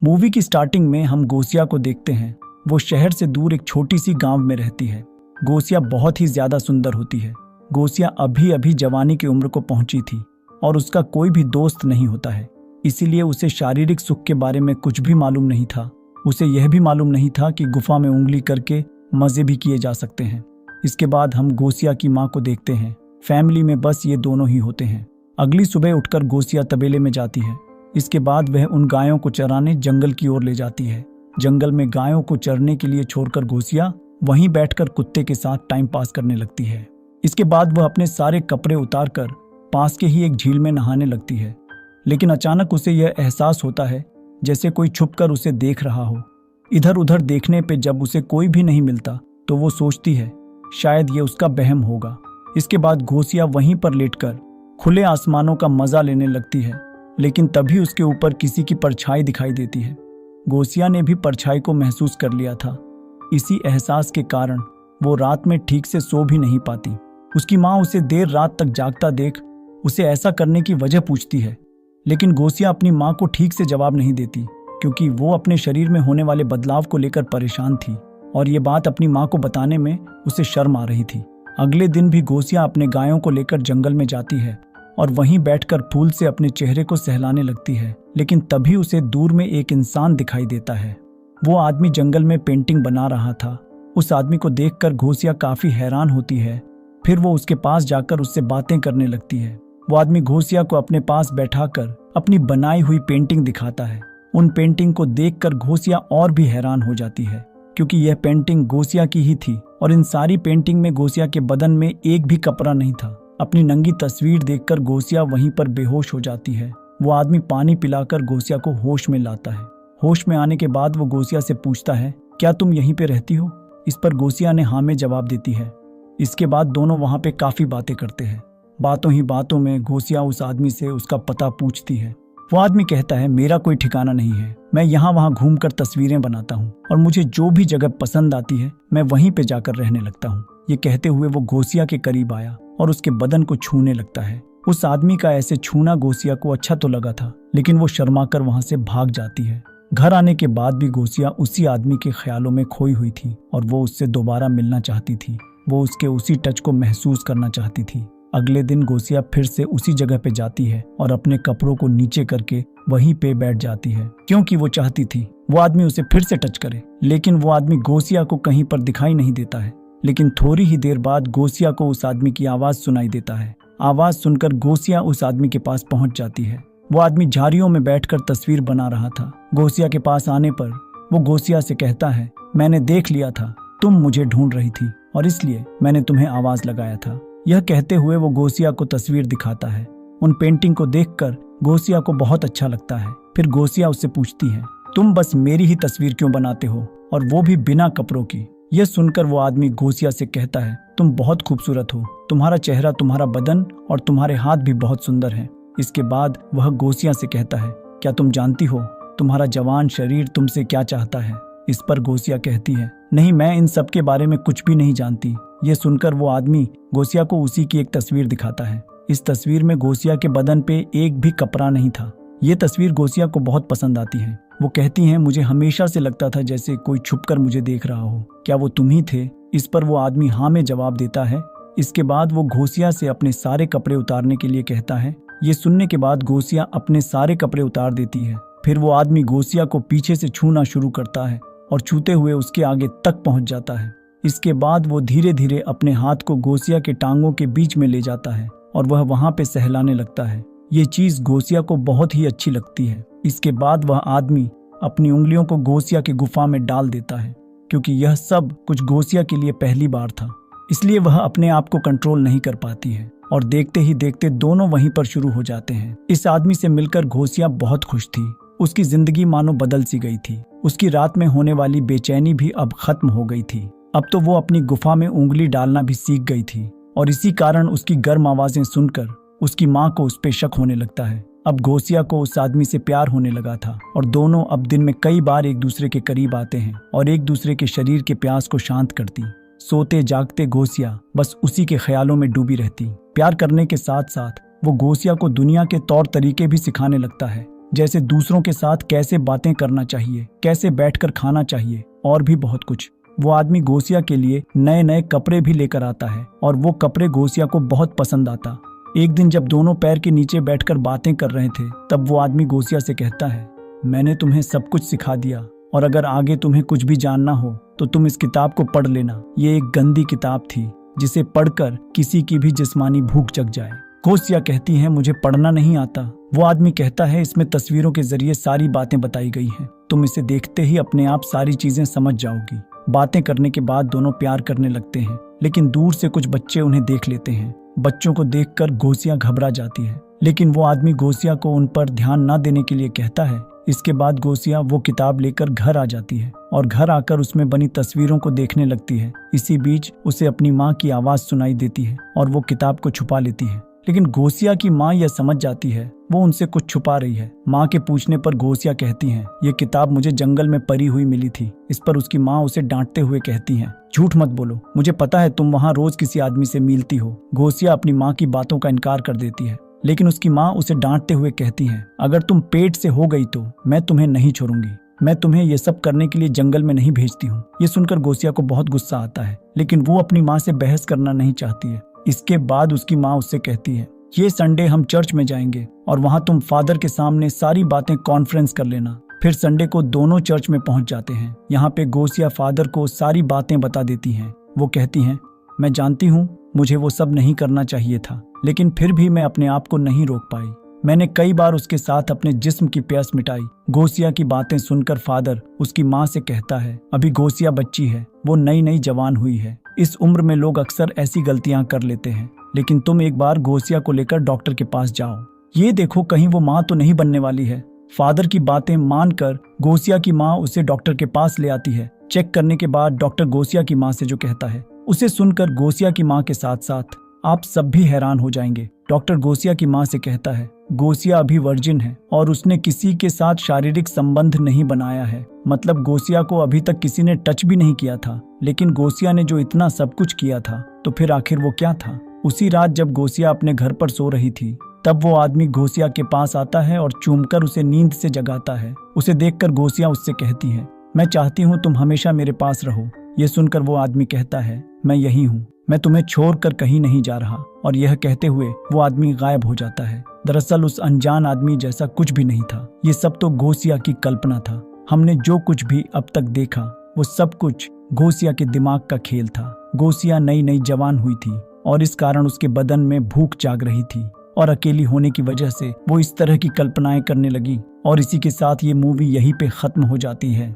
Movie की starting में हम गोसिया को देखते हैं। वो शहर से दूर एक छोटी सी गांव में रहती है। गोसिया बहुत ही ज्यादा सुंदर होती है। गोसिया अभी अभी जवानी की उम्र को पहुंची थी और उसका कोई भी दोस्त नहीं होता है, इसीलिए उसे शारीरिक सुख के बारे में कुछ भी मालूम नहीं था। उसे यह भी मालूम नहीं था कि गुफा में उंगली करके मजे भी किए जा सकते हैं। इसके बाद हम गोसिया की माँ को देखते हैं। फैमिली में बस ये दोनों ही होते हैं। अगली सुबह उठकर गोसिया तबेले में जाती है। इसके बाद वह उन गायों को चराने जंगल की ओर ले जाती है। जंगल में गायों को चरने के लिए छोड़कर गोसिया वहीं बैठकर कुत्ते के साथ टाइम पास करने लगती है। इसके बाद वह अपने सारे कपड़े उतारकर पास के ही एक झील में नहाने लगती है। लेकिन अचानक उसे यह एहसास होता है जैसे कोई छुपकर उसे देख रहा हो। इधर उधर देखने पे जब उसे कोई भी नहीं मिलता तो वो सोचती है शायद ये उसका वहम होगा। इसके बाद गोसिया वहीं पर लेटकर खुले आसमानों का मजा लेने लगती है, लेकिन तभी उसके ऊपर किसी की परछाई दिखाई देती है। गोसिया ने भी परछाई को महसूस कर लिया था। इसी एहसास के कारण वो रात में ठीक से सो भी नहीं पाती। उसकी माँ उसे देर रात तक जागता देख उसे ऐसा करने की वजह पूछती है, लेकिन गोसिया अपनी माँ को ठीक से जवाब नहीं देती क्योंकि वो अपने शरीर में होने वाले बदलाव को लेकर परेशान थी और ये बात अपनी माँ को बताने में उसे शर्म आ रही थी। अगले दिन भी गोसिया अपने गायों को लेकर जंगल में जाती है और वहीं बैठकर फूल से अपने चेहरे को सहलाने लगती है, लेकिन तभी उसे दूर में एक इंसान दिखाई देता है। वो आदमी जंगल में पेंटिंग बना रहा था। उस आदमी को देखकर गोसिया काफी हैरान होती है। फिर वो उसके पास जाकर उससे बातें करने लगती है। वो आदमी गोसिया को अपने पास बैठाकर अपनी बनाई हुई पेंटिंग दिखाता है। उन पेंटिंग को देखकर गोसिया और भी हैरान हो जाती है क्योंकि यह पेंटिंग गोसिया की ही थी और इन सारी पेंटिंग में गोसिया के बदन में एक भी कपड़ा नहीं था। अपनी नंगी तस्वीर देखकर गोसिया वहीं पर बेहोश हो जाती है। वो आदमी पानी पिलाकर गोसिया को होश में लाता है। होश में आने के बाद वो गोसिया से पूछता है, क्या तुम यहीं पे रहती हो? इस पर गोसिया ने हाँ में जवाब देती है। इसके बाद दोनों वहां पे काफी बातें करते हैं। बातों ही बातों में गोसिया उस आदमी से उसका पता पूछती है। वो आदमी कहता है, मेरा कोई ठिकाना नहीं है, मैं यहाँ वहाँ घूमकर तस्वीरें बनाता हूँ और मुझे जो भी जगह पसंद आती है मैं वहीं पे जाकर रहने लगता हूँ। ये कहते हुए वो गोसिया के करीब आया और उसके बदन को छूने लगता है। उस आदमी का ऐसे छूना गोसिया को अच्छा तो लगा था, लेकिन वो शर्माकर वहां से भाग जाती है। घर आने के बाद भी गोसिया उसी आदमी के ख्यालों में खोई हुई थी और वो उससे दोबारा मिलना चाहती थी। वो उसके उसी टच को महसूस करना चाहती थी। अगले दिन गोसिया फिर से उसी जगह पे जाती है और अपने कपड़ों को नीचे करके वहीं पे बैठ जाती है क्योंकि वो चाहती थी वो आदमी उसे फिर से टच करे। लेकिन वो आदमी गोसिया को कहीं पर दिखाई नहीं देता है। लेकिन थोड़ी ही देर बाद गोसिया को उस आदमी की आवाज सुनाई देता है। आवाज सुनकर गोसिया उस आदमी के पास पहुंच जाती है। वो आदमी झाड़ियों में बैठकर तस्वीर बना रहा था। गोसिया के पास आने पर वो गोसिया से कहता है, मैंने देख लिया था तुम मुझे ढूंढ रही थी और इसलिए मैंने तुम्हें आवाज लगाया था। यह कहते हुए वो गोसिया को तस्वीर दिखाता है। उन पेंटिंग को देखकर गोसिया को बहुत अच्छा लगता है। फिर गोसिया उससे पूछती है, तुम बस मेरी ही तस्वीर क्यों बनाते हो और वो भी बिना कपड़ों की? यह सुनकर वो आदमी गोसिया से कहता है, तुम बहुत खूबसूरत हो, तुम्हारा चेहरा, तुम्हारा बदन और तुम्हारे हाथ भी बहुत सुंदर हैं। इसके बाद वह गोसिया से कहता है, क्या तुम जानती हो तुम्हारा जवान शरीर तुमसे क्या चाहता है? इस पर गोसिया कहती है, नहीं, मैं इन सब के बारे में कुछ भी नहीं जानती। ये सुनकर वो आदमी गोसिया को उसी की एक तस्वीर दिखाता है। इस तस्वीर में गोसिया के बदन पे एक भी कपड़ा नहीं था। ये तस्वीर गोसिया को बहुत पसंद आती है। वो कहती हैं, मुझे हमेशा से लगता था जैसे कोई छुपकर मुझे देख रहा हो, क्या वो तुम ही थे? इस पर वो आदमी हाँ में जवाब देता है। इसके बाद वो गोसिया से अपने सारे कपड़े उतारने के लिए कहता है। ये सुनने के बाद गोसिया अपने सारे कपड़े उतार देती है। फिर वो आदमी गोसिया को पीछे से छूना शुरू करता है और छूते हुए उसके आगे तक पहुंच जाता है। इसके बाद वो धीरे धीरे अपने हाथ को गोसिया के टांगों के बीच में ले जाता है और वह वहां पे सहलाने लगता है। ये चीज गोसिया को बहुत ही अच्छी लगती है। इसके बाद वह आदमी अपनी उंगलियों को गोसिया की गुफा में डाल देता है। क्योंकि यह सब कुछ गोसिया के लिए पहली बार था, इसलिए वह अपने आप को कंट्रोल नहीं कर पाती है और देखते ही देखते दोनों वहीं पर शुरू हो जाते हैं। इस आदमी से मिलकर गोसिया बहुत खुश थी। उसकी जिंदगी मानो बदल सी गई थी। उसकी रात में होने वाली बेचैनी भी अब खत्म हो गई थी। अब तो वो अपनी गुफा में उंगली डालना भी सीख गई थी और इसी कारण उसकी गर्म आवाजें सुनकर उसकी माँ को उस पे शक होने लगता है। अब गोसिया को उस आदमी से प्यार होने लगा था और दोनों अब दिन में कई बार एक दूसरे के करीब आते हैं और एक दूसरे के शरीर के प्यास को शांत करती। सोते जागते गोसिया बस उसी के ख्यालों में डूबी रहती। प्यार करने के साथ साथ वो गोसिया को दुनिया के तौर तरीके भी सिखाने लगता है। जैसे दूसरों के साथ कैसे बातें करना चाहिए, कैसे बैठकर खाना चाहिए और भी बहुत कुछ। वो आदमी गोसिया के लिए नए नए कपड़े भी लेकर आता है और वो कपड़े गोसिया को बहुत पसंद आता। एक दिन जब दोनों पैर के नीचे बैठकर बातें कर रहे थे तब वो आदमी गोसिया से कहता है, मैंने तुम्हें सब कुछ सिखा दिया और अगर आगे तुम्हें कुछ भी जानना हो तो तुम इस किताब को पढ़ लेना। ये एक गंदी किताब थी जिसे पढ़कर किसी की भी जिस्मानी भूख जग जाए। गोसिया कहती है, मुझे पढ़ना नहीं आता। वो आदमी कहता है, इसमें तस्वीरों के जरिए सारी बातें बताई गई हैं, तुम इसे देखते ही अपने आप सारी चीजें समझ जाओगी। बातें करने के बाद दोनों प्यार करने लगते हैं, लेकिन दूर से कुछ बच्चे उन्हें देख लेते हैं। बच्चों को देखकर गोसिया घबरा जाती है, लेकिन वो आदमी गोसिया को उन पर ध्यान न देने के लिए कहता है। इसके बाद गोसिया वो किताब लेकर घर आ जाती है और घर आकर उसमें बनी तस्वीरों को देखने लगती है। इसी बीच उसे अपनी माँ की आवाज सुनाई देती है और वो किताब को छुपा लेती है, लेकिन गोसिया की माँ यह समझ जाती है वो उनसे कुछ छुपा रही है। माँ के पूछने पर गोसिया कहती है, ये किताब मुझे जंगल में पड़ी हुई मिली थी। इस पर उसकी माँ उसे डांटते हुए कहती है, झूठ मत बोलो, मुझे पता है तुम वहाँ रोज किसी आदमी से मिलती हो। गोसिया अपनी माँ की बातों का इनकार कर देती है, लेकिन उसकी माँ उसे डांटते हुए कहती है, अगर तुम पेट से हो गई तो मैं तुम्हें नहीं छोड़ूंगी। मैं तुम्हें ये सब करने के लिए जंगल में नहीं भेजती हूँ। ये सुनकर गोसिया को बहुत गुस्सा आता है, लेकिन वो अपनी माँ से बहस करना नहीं चाहती है। इसके बाद उसकी माँ उससे कहती है, ये संडे हम चर्च में जाएंगे और वहाँ तुम फादर के सामने सारी बातें कॉन्फ्रेंस कर लेना। फिर संडे को दोनों चर्च में पहुँच जाते हैं। यहाँ पे गोसिया फादर को सारी बातें बता देती हैं। वो कहती हैं, मैं जानती हूँ मुझे वो सब नहीं करना चाहिए था, लेकिन फिर भी मैं अपने आप को नहीं रोक पाई। मैंने कई बार उसके साथ अपने जिस्म की प्यास मिटाई। गोसिया की बातें सुनकर फादर उसकी माँ से कहता है, अभी गोसिया बच्ची है, वो नई नई जवान हुई है। इस उम्र में लोग अक्सर ऐसी गलतियां कर लेते हैं, लेकिन तुम एक बार गोसिया को लेकर डॉक्टर के पास जाओ। ये देखो कहीं वो माँ तो नहीं बनने वाली है। फादर की बातें मानकर गोसिया की माँ उसे डॉक्टर के पास ले आती है। चेक करने के बाद डॉक्टर गोसिया की माँ से जो कहता है उसे सुनकर गोसिया की माँ के साथ साथ आप सब भी हैरान हो जाएंगे। डॉक्टर गोसिया की माँ से कहता है, गोसिया अभी वर्जिन है और उसने किसी के साथ शारीरिक संबंध नहीं बनाया है, मतलब गोसिया को अभी तक किसी ने टच भी नहीं किया था। लेकिन गोसिया ने जो इतना सब कुछ किया था तो फिर आखिर वो क्या था। उसी रात जब गोसिया अपने घर पर सो रही थी तब वो आदमी गोसिया के पास आता है और चूमकर उसे नींद से जगाता है। उसे देखकर गोसिया उससे कहती है, मैं चाहती हूँ तुम हमेशा मेरे पास रहो। ये सुनकर वो आदमी कहता है, मैं यही हूँ, मैं तुम्हें छोड़कर कहीं नहीं जा रहा। और यह कहते हुए वो आदमी गायब हो जाता है। दरअसल उस अनजान आदमी जैसा कुछ भी नहीं था। ये सब तो गोसिया की कल्पना था। हमने जो कुछ भी अब तक देखा वो सब कुछ गोसिया के दिमाग का खेल था। गोसिया नई नई जवान हुई थी और इस कारण उसके बदन में भूख जाग रही थी और अकेली होने की वजह से वो इस तरह की कल्पनाएं करने लगी। और इसी के साथ ये मूवी यहीं पे खत्म हो जाती है।